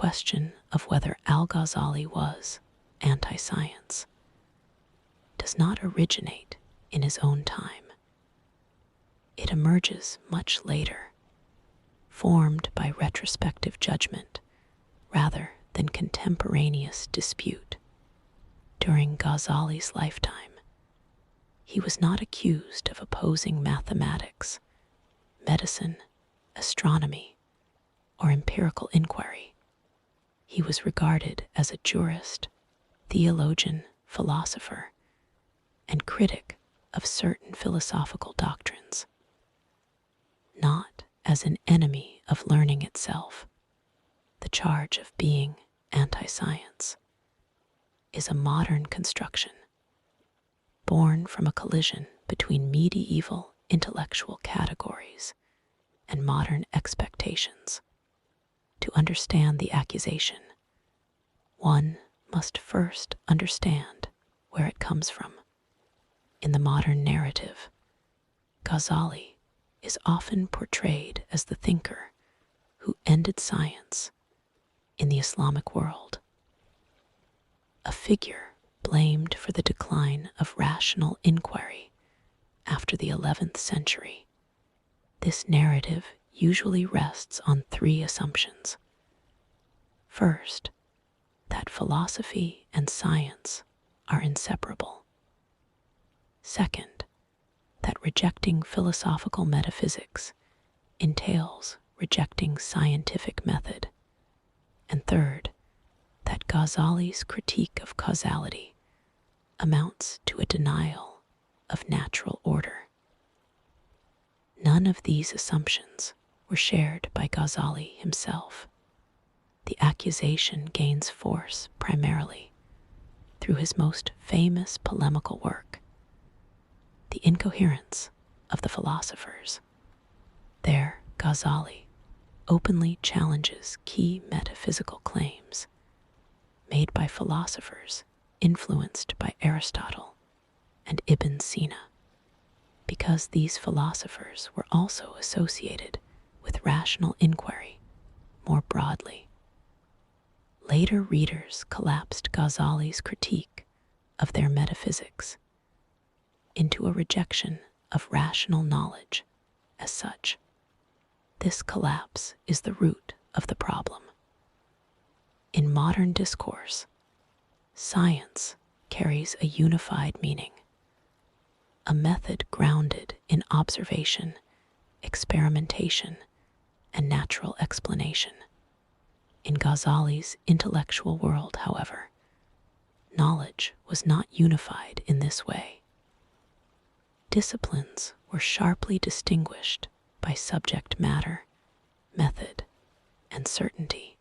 question of whether Al-Ghazali was anti-science does not originate in his own time. It emerges much later, formed by retrospective judgment rather than contemporaneous dispute. During Ghazali's lifetime, he was not accused of opposing mathematics, medicine, astronomy, or empirical inquiry. He was regarded as a jurist, theologian, philosopher, and critic of certain philosophical doctrines, not as an enemy of learning itself. The charge of being anti-science is a modern construction, born from a collision between medieval intellectual categories and modern expectations. To understand the accusation, one must first understand where it comes from. In the modern narrative, Ghazali is often portrayed as the thinker who ended science in the Islamic world, a figure blamed for the decline of rational inquiry after the 11th century. This narrative usually rests on three assumptions. First, that philosophy and science are inseparable. Second, that rejecting philosophical metaphysics entails rejecting scientific method. And third, that Ghazali's critique of causality amounts to a denial of natural order. None of these assumptions were shared by Ghazali himself. The accusation gains force primarily through his most famous polemical work, The Incoherence of the Philosophers. There, Ghazali openly challenges key metaphysical claims made by philosophers influenced by Aristotle and Ibn Sina, because these philosophers were also associated with rational inquiry more broadly. Later readers collapsed Ghazali's critique of their metaphysics into a rejection of rational knowledge as such. This collapse is the root of the problem. In modern discourse, science carries a unified meaning, a method grounded in observation, experimentation, and natural explanation. In Ghazali's intellectual world, however, knowledge was not unified in this way. Disciplines were sharply distinguished by subject matter, method, and certainty.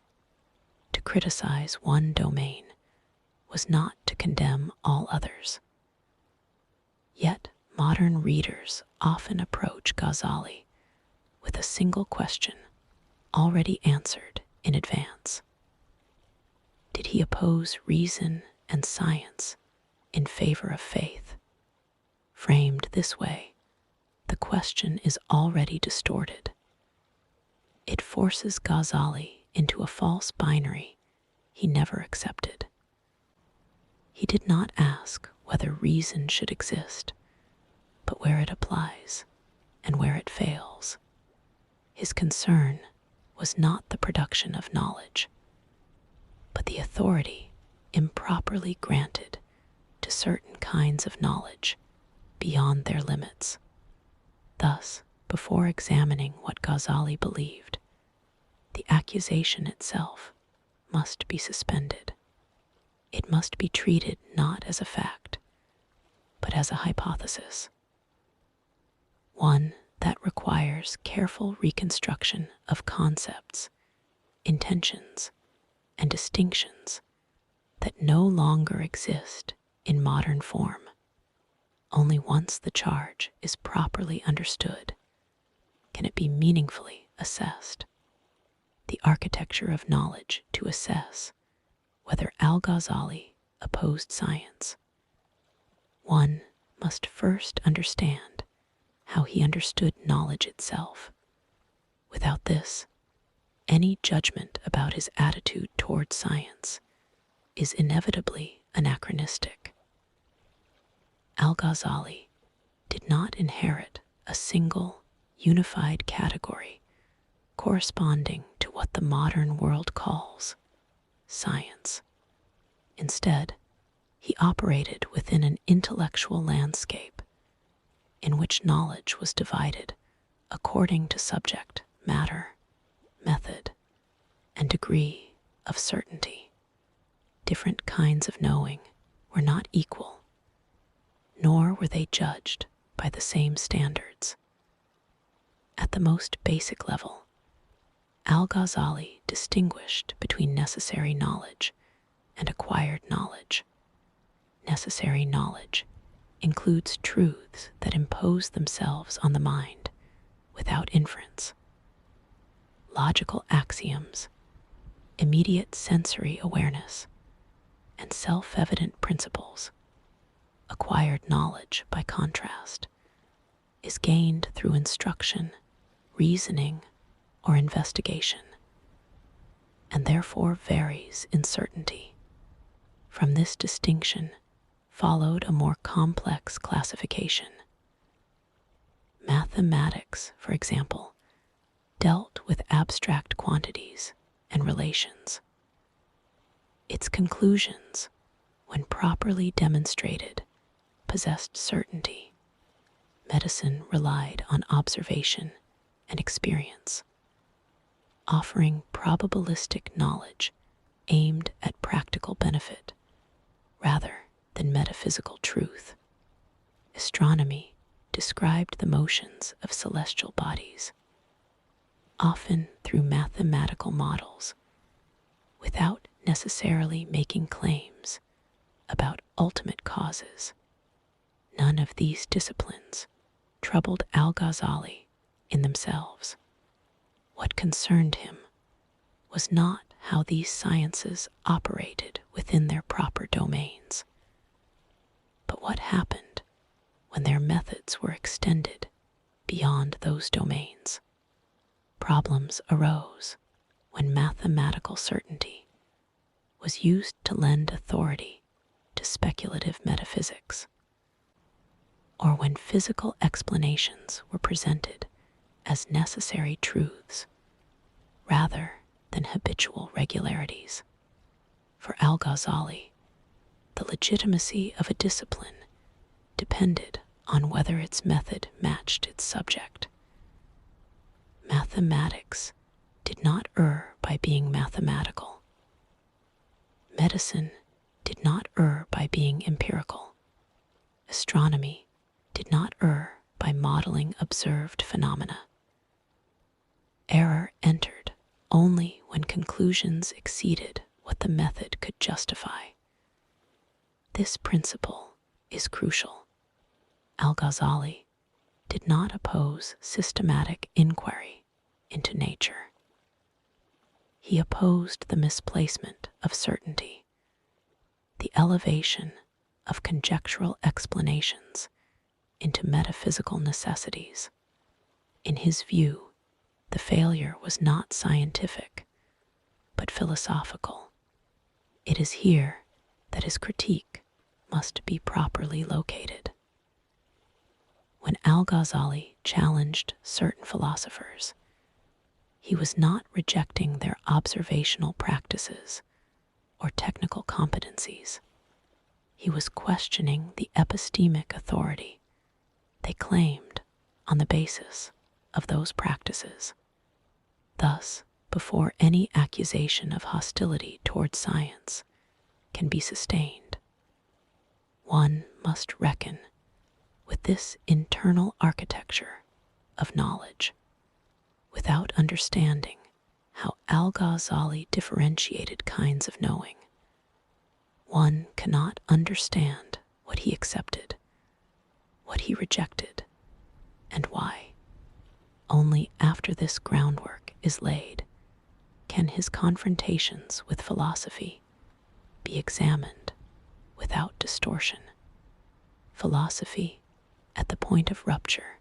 To criticize one domain was not to condemn all others. Yet modern readers often approach Ghazali with a single question already answered in advance. Did he oppose reason and science in favor of faith? Framed this way, the question is already distorted. It forces Ghazali into a false binary he never accepted. He did not ask whether reason should exist, but where it applies and where it fails. His concern was not the production of knowledge, but the authority improperly granted to certain kinds of knowledge beyond their limits. Thus, before examining what Ghazali believed, the accusation itself must be suspended. It must be treated not as a fact, but as a hypothesis, one that requires careful reconstruction of concepts, intentions, and distinctions that no longer exist in modern form. Only once the charge is properly understood can it be meaningfully assessed. The architecture of knowledge to assess whether Al-Ghazali opposed science. One must first understand how he understood knowledge itself. Without this, any judgment about his attitude toward science is inevitably anachronistic. Al-Ghazali did not inherit a single, unified category corresponding to what the modern world calls science. Instead, he operated within an intellectual landscape in which knowledge was divided according to subject matter, method, and degree of certainty. Different kinds of knowing were not equal, nor were they judged by the same standards. At the most basic level, Al-Ghazali distinguished between necessary knowledge and acquired knowledge. Necessary knowledge includes truths that impose themselves on the mind without inference. Logical axioms, immediate sensory awareness, and self-evident principles. Acquired knowledge, by contrast, is gained through instruction, reasoning, or investigation, and therefore varies in certainty. From this distinction followed a more complex classification. Mathematics, for example, dealt with abstract quantities and relations. Its conclusions, when properly demonstrated, possessed certainty. Medicine relied on observation and experience, offering probabilistic knowledge aimed at practical benefit rather than metaphysical truth. Astronomy described the motions of celestial bodies, often through mathematical models, without necessarily making claims about ultimate causes. None of these disciplines troubled Al-Ghazali in themselves. What concerned him was not how these sciences operated within their proper domains, but what happened when their methods were extended beyond those domains. Problems arose when mathematical certainty was used to lend authority to speculative metaphysics, or when physical explanations were presented as necessary truths rather than habitual regularities. For Al-Ghazali, the legitimacy of a discipline depended on whether its method matched its subject. Mathematics did not err by being mathematical. Medicine did not err by being empirical. Astronomy did not err by modeling observed phenomena. Error entered only when conclusions exceeded what the method could justify. This principle is crucial. Al-Ghazali did not oppose systematic inquiry into nature. He opposed the misplacement of certainty, the elevation of conjectural explanations into metaphysical necessities. In his view, the failure was not scientific, but philosophical. It is here that his critique must be properly located. When Al-Ghazali challenged certain philosophers, he was not rejecting their observational practices or technical competencies. He was questioning the epistemic authority they claimed on the basis of those practices. Thus, before any accusation of hostility toward science can be sustained, one must reckon with this internal architecture of knowledge. Without understanding how Al-Ghazali differentiated kinds of knowing, one cannot understand what he accepted, what he rejected, and why. Only after this groundwork is laid can his confrontations with philosophy be examined without distortion. Philosophy at the point of rupture,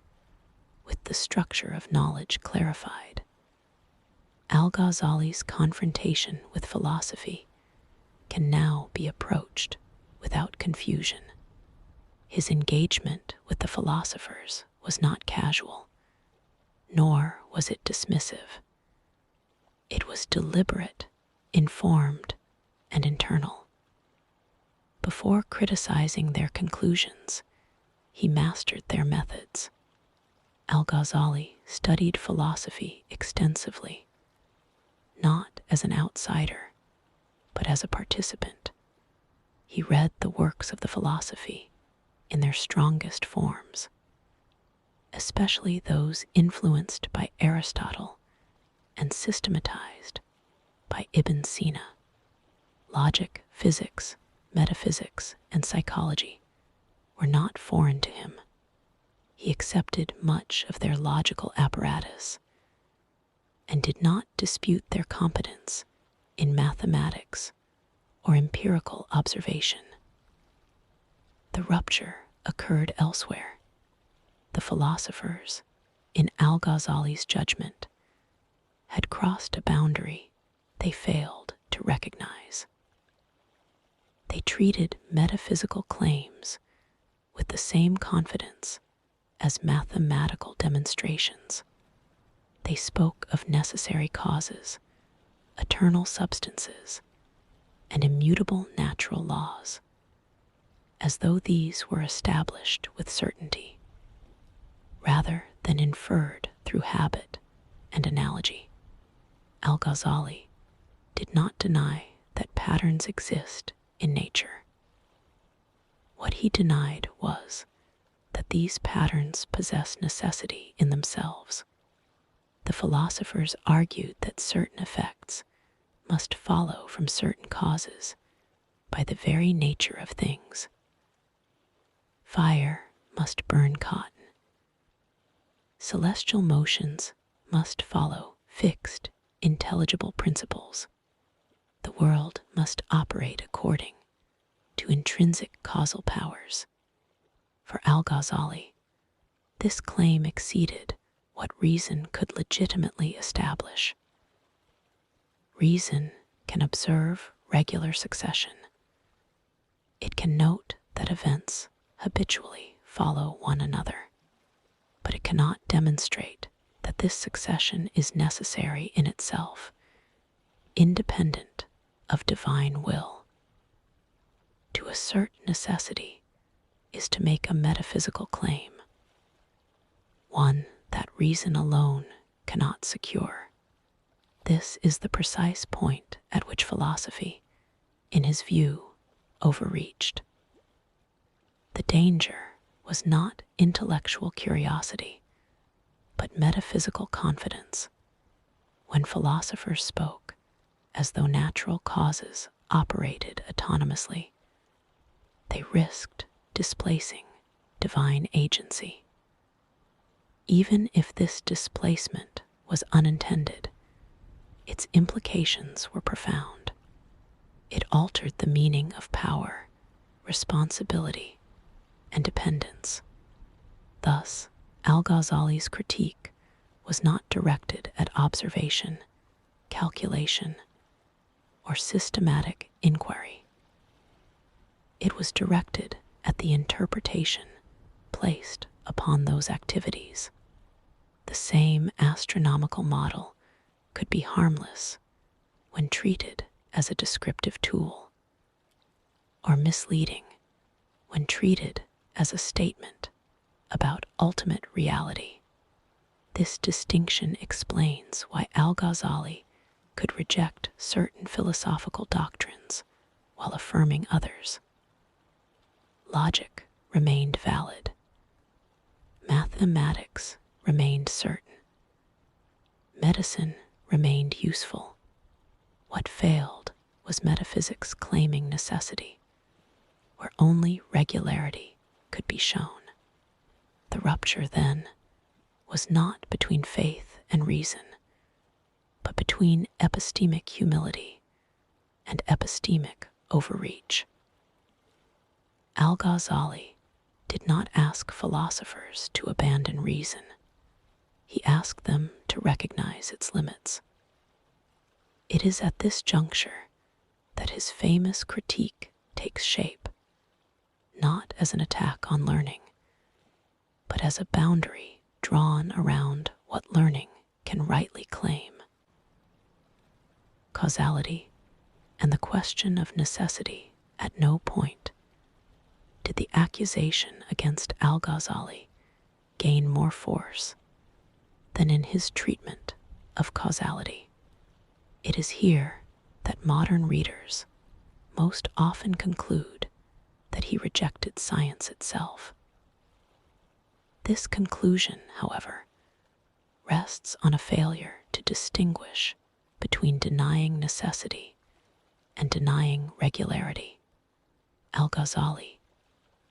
with the structure of knowledge clarified. Al-Ghazali's confrontation with philosophy can now be approached without confusion. His engagement with the philosophers was not casual, nor was it dismissive. It was deliberate, informed, and internal. Before criticizing their conclusions, he mastered their methods. Al-Ghazali studied philosophy extensively, not as an outsider, but as a participant. He read the works of the philosophy in their strongest forms, especially those influenced by Aristotle and systematized by Ibn Sina. Logic, physics, metaphysics, and psychology were not foreign to him. He accepted much of their logical apparatus and did not dispute their competence in mathematics or empirical observation. The rupture occurred elsewhere. The philosophers, in Al-Ghazali's judgment, had crossed a boundary they failed to recognize. They treated metaphysical claims with the same confidence as mathematical demonstrations. They spoke of necessary causes, eternal substances, and immutable natural laws, as though these were established with certainty, rather than inferred through habit and analogy. Al-Ghazali did not deny that patterns exist in nature. What he denied was that these patterns possess necessity in themselves. The philosophers argued that certain effects must follow from certain causes by the very nature of things. Fire must burn cotton. Celestial motions must follow fixed, intelligible principles. The world must operate according to intrinsic causal powers. For Al-Ghazali, this claim exceeded what reason could legitimately establish. Reason can observe regular succession. It can note that events habitually follow one another, but it cannot demonstrate that this succession is necessary in itself, independent of divine will. To assert necessity is to make a metaphysical claim, one that reason alone cannot secure. This is the precise point at which philosophy, in his view, overreached. The danger was not intellectual curiosity, but metaphysical confidence. When philosophers spoke as though natural causes operated autonomously, they risked displacing divine agency. Even if this displacement was unintended, its implications were profound. It altered the meaning of power, responsibility, and dependence. Thus, Al-Ghazali's critique was not directed at observation, calculation, or systematic inquiry. It was directed at the interpretation placed upon those activities. The same astronomical model could be harmless when treated as a descriptive tool, or misleading when treated as a statement about ultimate reality. This distinction explains why Al-Ghazali could reject certain philosophical doctrines while affirming others. Logic remained valid. Mathematics remained certain. Medicine remained useful. What failed was metaphysics claiming necessity, where only regularity could be shown. The rupture, then, was not between faith and reason, but between epistemic humility and epistemic overreach. Al-Ghazali did not ask philosophers to abandon reason. He asked them to recognize its limits. It is at this juncture that his famous critique takes shape, not as an attack on learning, but as a boundary drawn around what learning can rightly claim. Causality and the question of necessity. At no point did the accusation against Al-Ghazali gain more force than in his treatment of causality. It is here that modern readers most often conclude that he rejected science itself. This conclusion, however, rests on a failure to distinguish between denying necessity and denying regularity. Al-Ghazali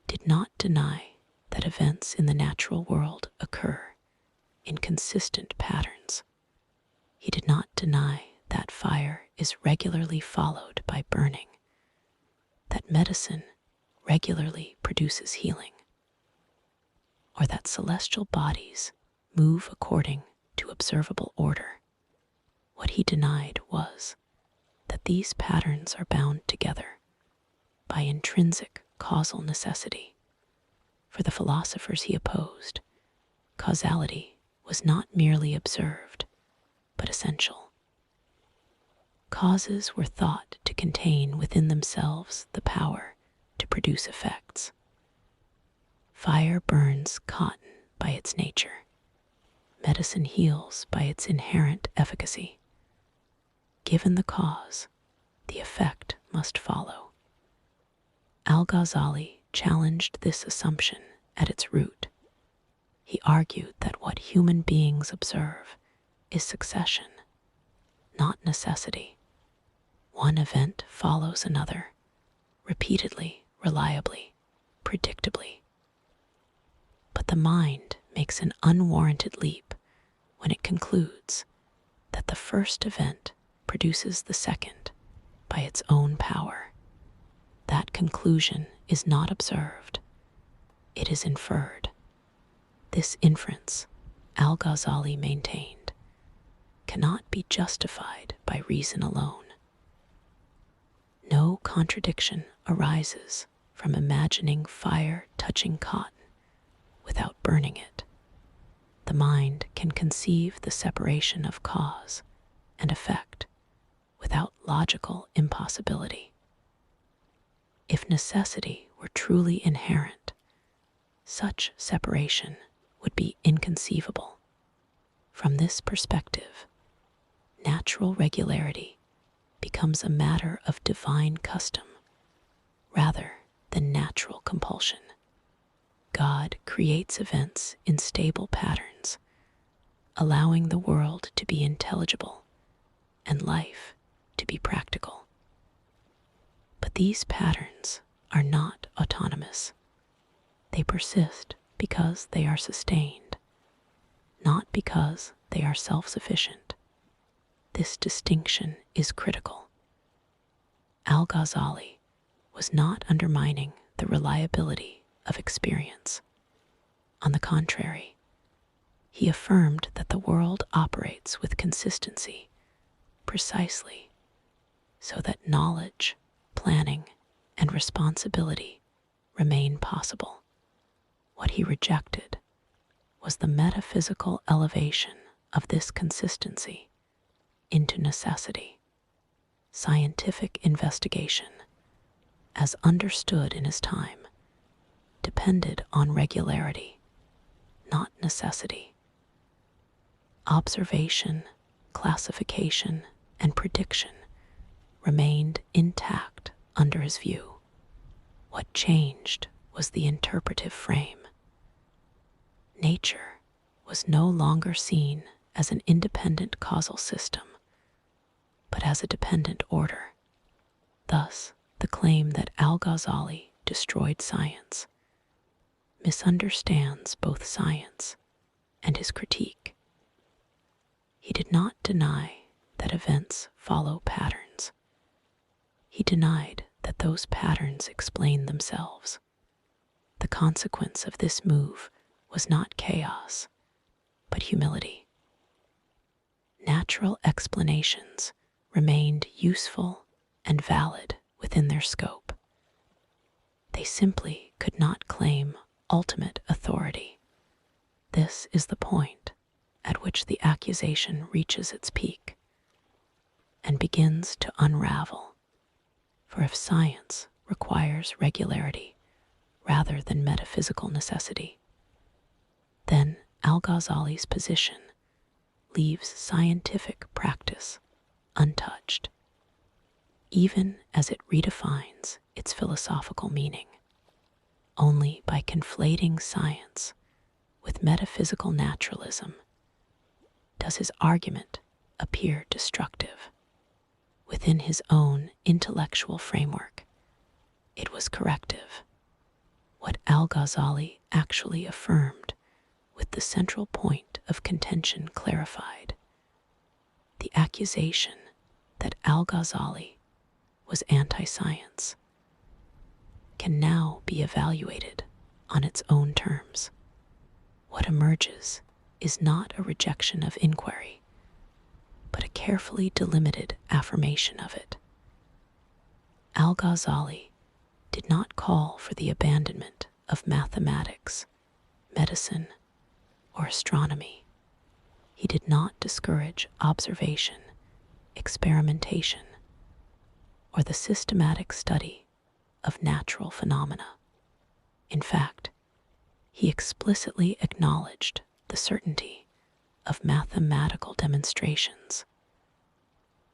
did not deny that events in the natural world occur in consistent patterns. He did not deny that fire is regularly followed by burning, that medicine regularly produces healing, or that celestial bodies move according to observable order. What he denied was that these patterns are bound together by intrinsic causal necessity. For the philosophers he opposed, causality was not merely observed, but essential. Causes were thought to contain within themselves the power to produce effects. Fire burns cotton by its nature. Medicine heals by its inherent efficacy. Given the cause, the effect must follow. Al-Ghazali challenged this assumption at its root. He argued that what human beings observe is succession, not necessity. One event follows another, repeatedly, reliably, predictably. But the mind makes an unwarranted leap when it concludes that the first event produces the second by its own power. That conclusion is not observed, it is inferred. This inference, Al-Ghazali maintained, cannot be justified by reason alone. No contradiction arises from imagining fire touching cotton without burning it. The mind can conceive the separation of cause and effect without logical impossibility. If necessity were truly inherent, such separation would be inconceivable. From this perspective, natural regularity becomes a matter of divine custom rather than natural compulsion. God creates events in stable patterns, allowing the world to be intelligible and life to be practical. But these patterns are not autonomous. They persist because they are sustained, not because they are self-sufficient. This distinction is critical. Al-Ghazali was not undermining the reliability of experience. On the contrary, he affirmed that the world operates with consistency precisely so that knowledge, planning, and responsibility remain possible. What he rejected was the metaphysical elevation of this consistency into necessity. Scientific investigation, as understood in his time, depended on regularity, not necessity. Observation, classification, and prediction remained intact under his view. What changed was the interpretive frame. Nature was no longer seen as an independent causal system, but as a dependent order. Thus, the claim that Al-Ghazali destroyed science misunderstands both science and his critique. He did not deny that events follow patterns. He denied that those patterns explain themselves. The consequence of this move was not chaos, but humility. Natural explanations remained useful and valid within their scope. They simply could not claim ultimate authority. This is the point at which the accusation reaches its peak and begins to unravel. For if science requires regularity rather than metaphysical necessity, then Al-Ghazali's position leaves scientific practice untouched, even as it redefines its philosophical meaning. Only by conflating science with metaphysical naturalism does his argument appear destructive. Within his own intellectual framework, it was corrective. What Al-Ghazali actually affirmed, with the central point of contention clarified. The accusation that Al-Ghazali was anti-science can now be evaluated on its own terms. What emerges is not a rejection of inquiry, but a carefully delimited affirmation of it. Al-Ghazali did not call for the abandonment of mathematics, medicine, or astronomy. He did not discourage observation, experimentation, or the systematic study of natural phenomena. In fact, he explicitly acknowledged the certainty of mathematical demonstrations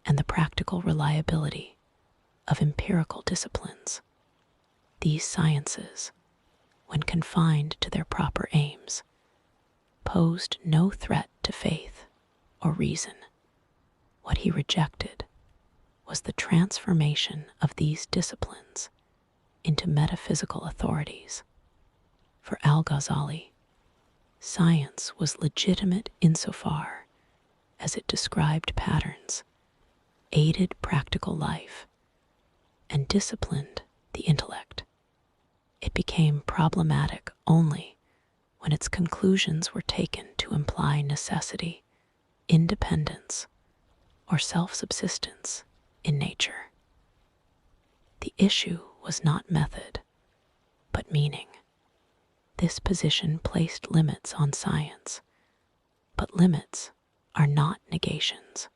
and the practical reliability of empirical disciplines. These sciences, when confined to their proper aims, posed no threat to faith or reason. What he rejected was the transformation of these disciplines into metaphysical authorities. For Al-Ghazali, science was legitimate insofar as it described patterns, aided practical life, and disciplined the intellect. It became problematic only when its conclusions were taken to imply necessity, independence, or self-subsistence in nature. The issue was not method, but meaning. This position placed limits on science, but limits are not negations.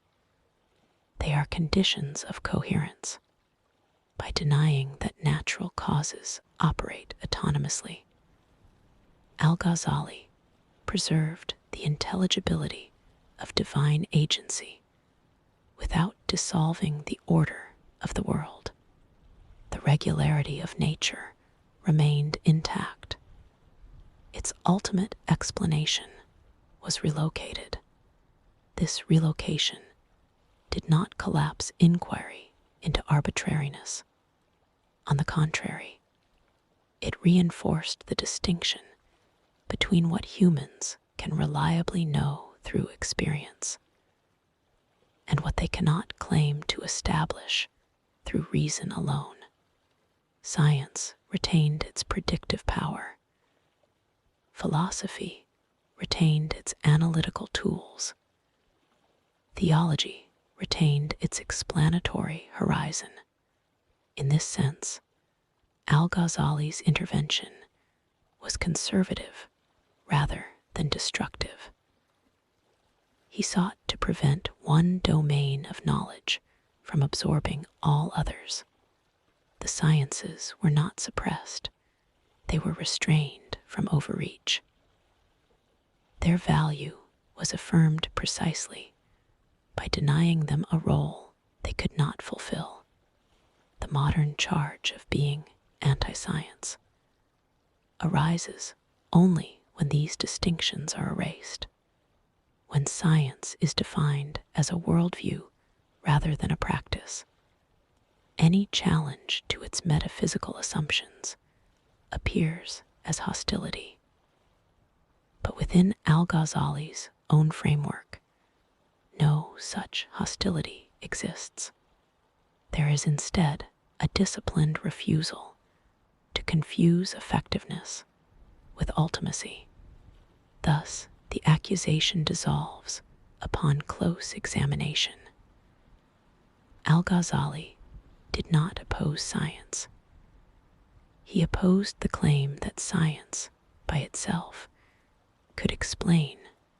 They are conditions of coherence. By denying that natural causes operate autonomously, Al-Ghazali preserved the intelligibility of divine agency without dissolving the order of the world. The regularity of nature remained intact. Its ultimate explanation was relocated. This relocation did not collapse inquiry into arbitrariness. On the contrary, it reinforced the distinction between what humans can reliably know through experience and what they cannot claim to establish through reason alone. Science retained its predictive power. Philosophy retained its analytical tools. Theology retained its explanatory horizon. In this sense, Al-Ghazali's intervention was conservative rather than destructive. He sought to prevent one domain of knowledge from absorbing all others. The sciences were not suppressed, they were restrained from overreach. Their value was affirmed precisely by denying them a role they could not fulfill. The modern charge of being anti-science arises only when these distinctions are erased, when science is defined as a worldview rather than a practice. Any challenge to its metaphysical assumptions appears as hostility. But within Al-Ghazali's own framework, no such hostility exists. There is instead a disciplined refusal to confuse effectiveness with ultimacy. Thus, the accusation dissolves upon close examination. Al-Ghazali did not oppose science. He opposed the claim that science, by itself, could explain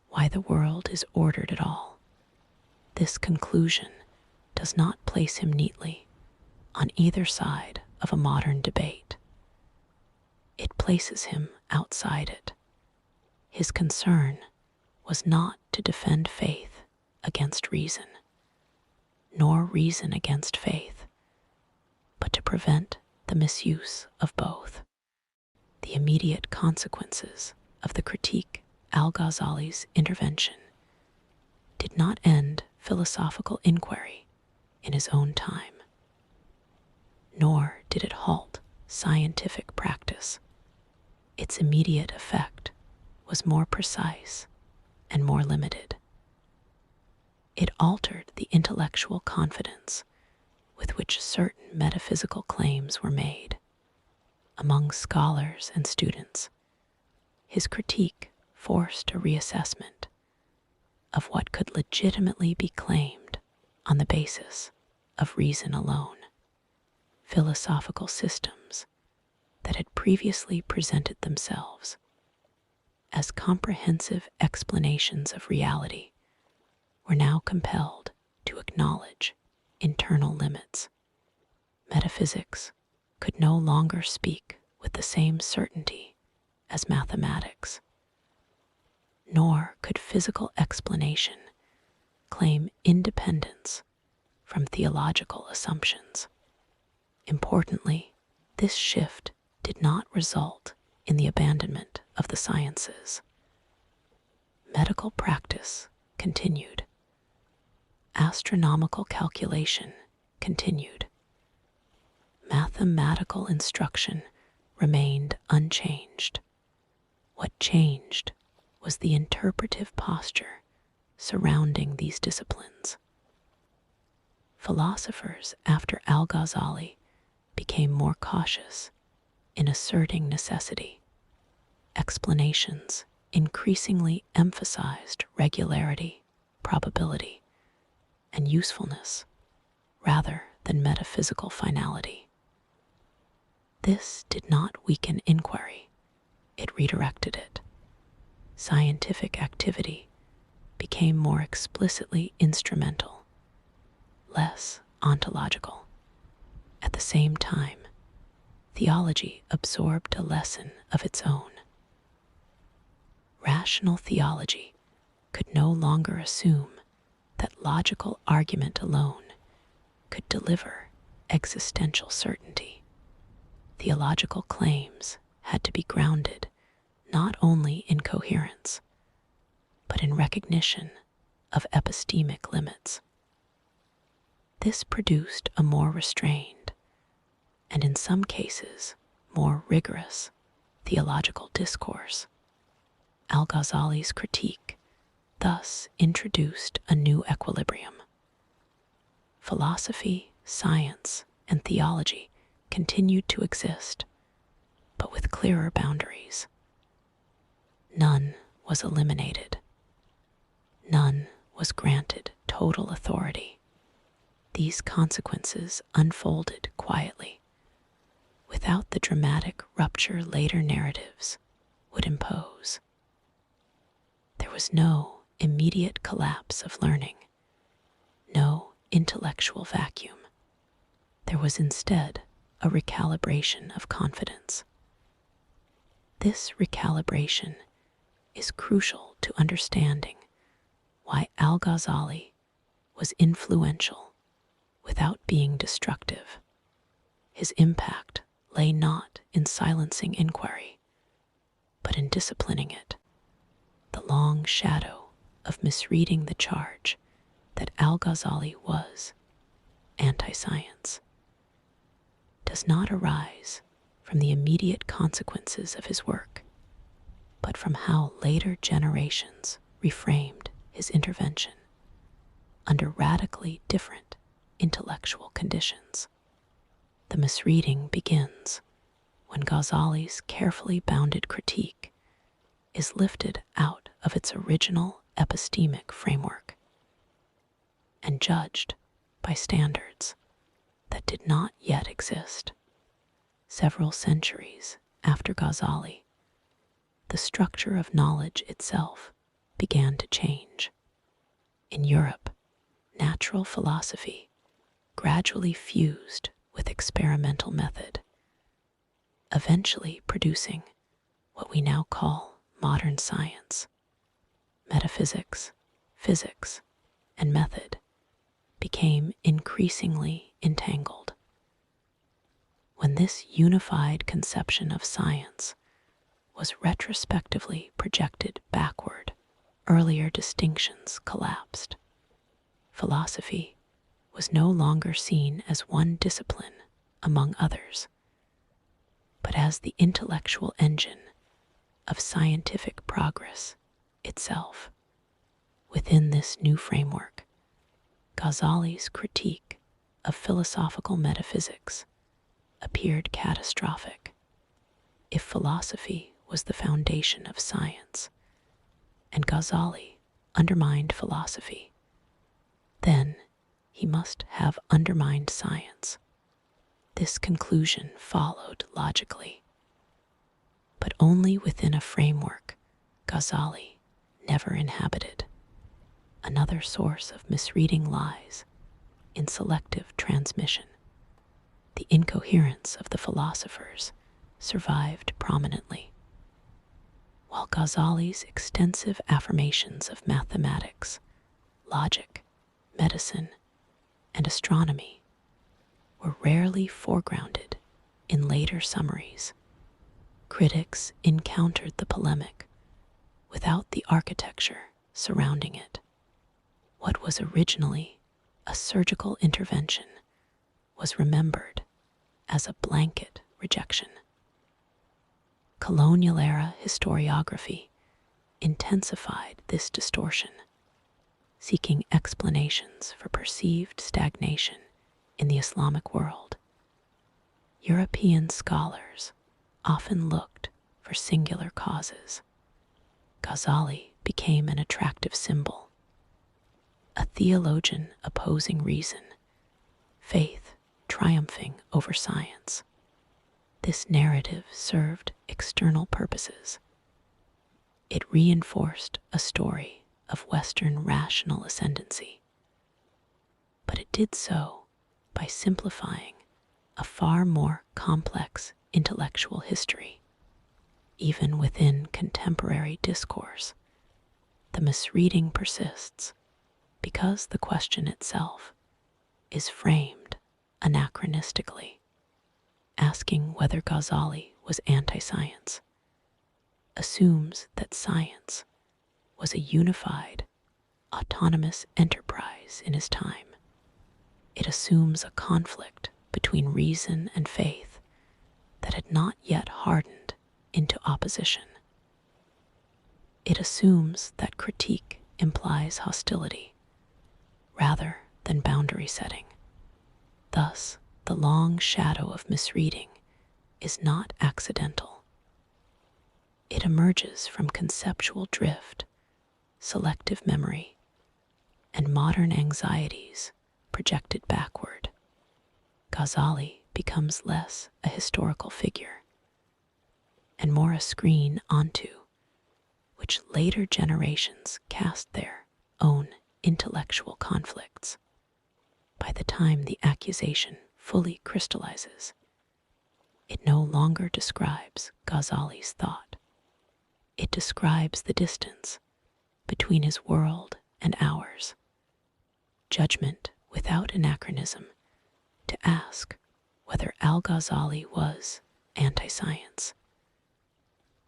why the world is ordered at all. This conclusion does not place him neatly on either side of a modern debate. It places him outside it. His concern was not to defend faith against reason, nor reason against faith, but to prevent the misuse of both. The immediate consequences of the critique Al-Ghazali's intervention did not end philosophical inquiry in his own time, nor did it halt scientific practice. Its immediate effect was more precise and more limited. It altered the intellectual confidence with which certain metaphysical claims were made. Among scholars and students, his critique forced a reassessment of what could legitimately be claimed on the basis of reason alone. Philosophical systems that had previously presented themselves as comprehensive explanations of reality were now compelled to acknowledge internal limits. Metaphysics could no longer speak with the same certainty as mathematics, nor could physical explanation claim independence from theological assumptions. Importantly, this shift did not result in the abandonment of the sciences. Medical practice continued. Astronomical calculation continued. Mathematical instruction remained unchanged. What changed was the interpretive posture surrounding these disciplines. Philosophers after Al-Ghazali became more cautious in asserting necessity. Explanations increasingly emphasized regularity, probability, and usefulness rather than metaphysical finality. This did not weaken inquiry, it redirected it. Scientific activity became more explicitly instrumental, less ontological. At the same time, theology absorbed a lesson of its own. Rational theology could no longer assume that logical argument alone could deliver existential certainty. Theological claims had to be grounded not only in coherence, but in recognition of epistemic limits. This produced a more restrained, and in some cases more rigorous, theological discourse. Al-Ghazali's critique thus introduced a new equilibrium. Philosophy, science, and theology continued to exist, but with clearer boundaries. None was eliminated. None was granted total authority. These consequences unfolded quietly, without the dramatic rupture later narratives would impose. There was no immediate collapse of learning, no intellectual vacuum. There was instead a recalibration of confidence. This recalibration is crucial to understanding why Al-Ghazali was influential without being destructive. His impact lay not in silencing inquiry, but in disciplining it. The long shadow of misreading the charge that Al-Ghazali was anti-science does not arise from the immediate consequences of his work, but from how later generations reframed his intervention under radically different intellectual conditions. The misreading begins when Ghazali's carefully bounded critique is lifted out of its original epistemic framework and judged by standards that did not yet exist. Several centuries after Ghazali, the structure of knowledge itself began to change. In Europe, natural philosophy gradually fused with experimental method, eventually producing what we now call modern science. Metaphysics, physics, and method became increasingly entangled. When this unified conception of science was retrospectively projected backward, earlier distinctions collapsed. Philosophy was no longer seen as one discipline among others, but as the intellectual engine of scientific progress itself. Within this new framework, Ghazali's critique of philosophical metaphysics appeared catastrophic. If philosophy was the foundation of science, and Ghazali undermined philosophy, then he must have undermined science. This conclusion followed logically, but only within a framework Ghazali never inhabited. Another source of misreading lies in selective transmission. The incoherence of the philosophers survived prominently, while Ghazali's extensive affirmations of mathematics, logic, medicine, and astronomy were rarely foregrounded in later summaries. Critics encountered the polemic without the architecture surrounding it. What was originally a surgical intervention was remembered as a blanket rejection. Colonial-era historiography intensified this distortion, seeking explanations for perceived stagnation in the Islamic world. European scholars often looked for singular causes. Ghazali became an attractive symbol, a theologian opposing reason, faith triumphing over science. This narrative served external purposes. It reinforced a story of Western rational ascendancy, but it did so by simplifying a far more complex intellectual history. Even within contemporary discourse, the misreading persists because the question itself is framed anachronistically. Asking whether Ghazali was anti-science assumes that science was a unified, autonomous enterprise in his time. It assumes a conflict between reason and faith that had not yet hardened into opposition. It assumes that critique implies hostility rather than boundary setting. Thus, the long shadow of misreading is not accidental. It emerges from conceptual drift, selective memory, and modern anxieties projected backward. Ghazali becomes less a historical figure and more a screen onto which later generations cast their own intellectual conflicts. By the time the accusation fully crystallizes, it no longer describes Ghazali's thought. It describes the distance between his world and ours. Judgment without anachronism to ask whether Al-Ghazali was anti-science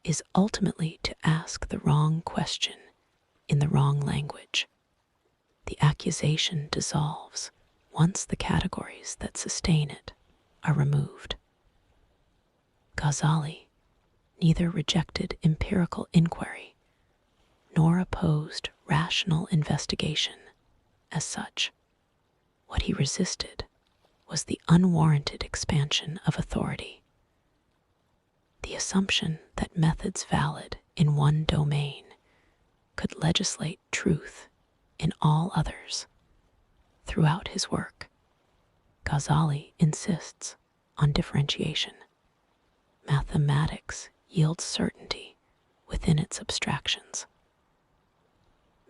is ultimately to ask the wrong question in the wrong language. The accusation dissolves once the categories that sustain it are removed. Ghazali neither rejected empirical inquiry nor opposed rational investigation as such. What he resisted was the unwarranted expansion of authority, the assumption that methods valid in one domain could legislate truth in all others. throughout his work. Ghazali insists on differentiation. Mathematics yields certainty within its abstractions.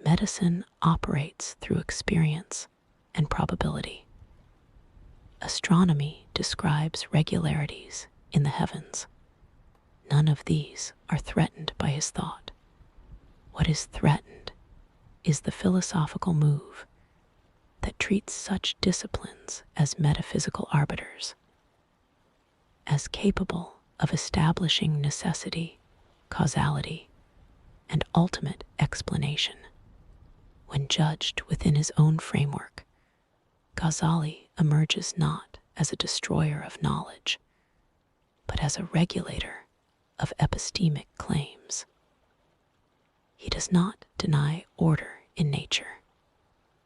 Medicine operates through experience and probability. Astronomy describes regularities in the heavens. None of these are threatened by his thought. What is threatened is the philosophical move that treats such disciplines as metaphysical arbiters, as capable of establishing necessity, causality, and ultimate explanation. When judged within his own framework, Ghazali emerges not as a destroyer of knowledge, but as a regulator of epistemic claims. He does not deny order in nature.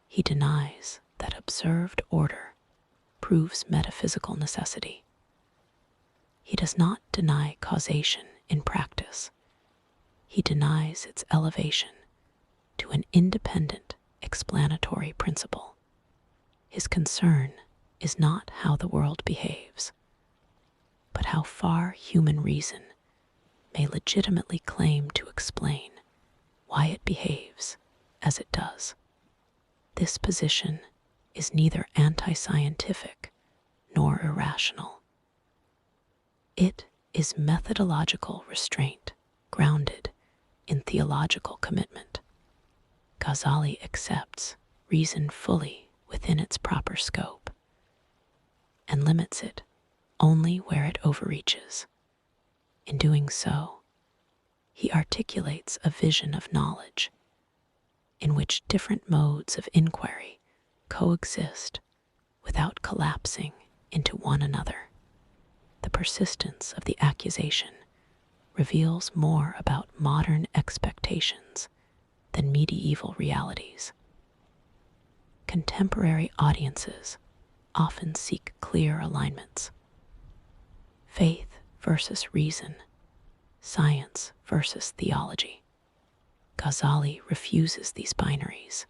He denies that observed order proves metaphysical necessity. He does not deny causation in practice. He denies its elevation to an independent explanatory principle. His concern is not how the world behaves, but how far human reason may legitimately claim to explain why it behaves as it does. This position is neither anti-scientific nor irrational. It is methodological restraint grounded in theological commitment. Ghazali accepts reason fully within its proper scope and limits it only where it overreaches. In doing so, he articulates a vision of knowledge in which different modes of inquiry coexist without collapsing into one another. The persistence of the accusation reveals more about modern expectations than medieval realities. Contemporary audiences often seek clear alignments. Faith versus reason, science versus theology. Ghazali refuses these binaries.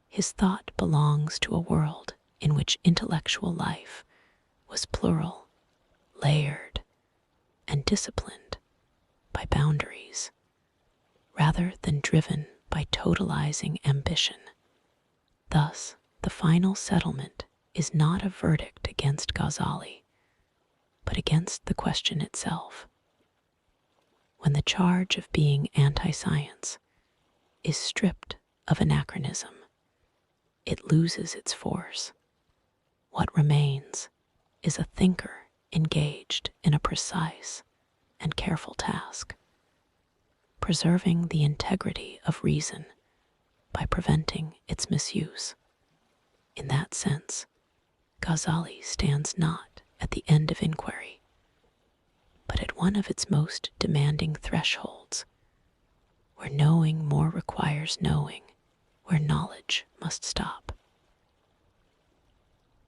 His thought belongs to a world in which intellectual life was plural, layered, and disciplined by boundaries, rather than driven by totalizing ambition. Thus, the final settlement is not a verdict against Ghazali, but against the question itself. When the charge of being anti-science is stripped of anachronism, it loses its force. What remains is a thinker engaged in a precise and careful task, preserving the integrity of reason by preventing its misuse. In that sense, Ghazali stands not at the end of inquiry, but at one of its most demanding thresholds, where knowing more requires knowing, where knowledge must stop.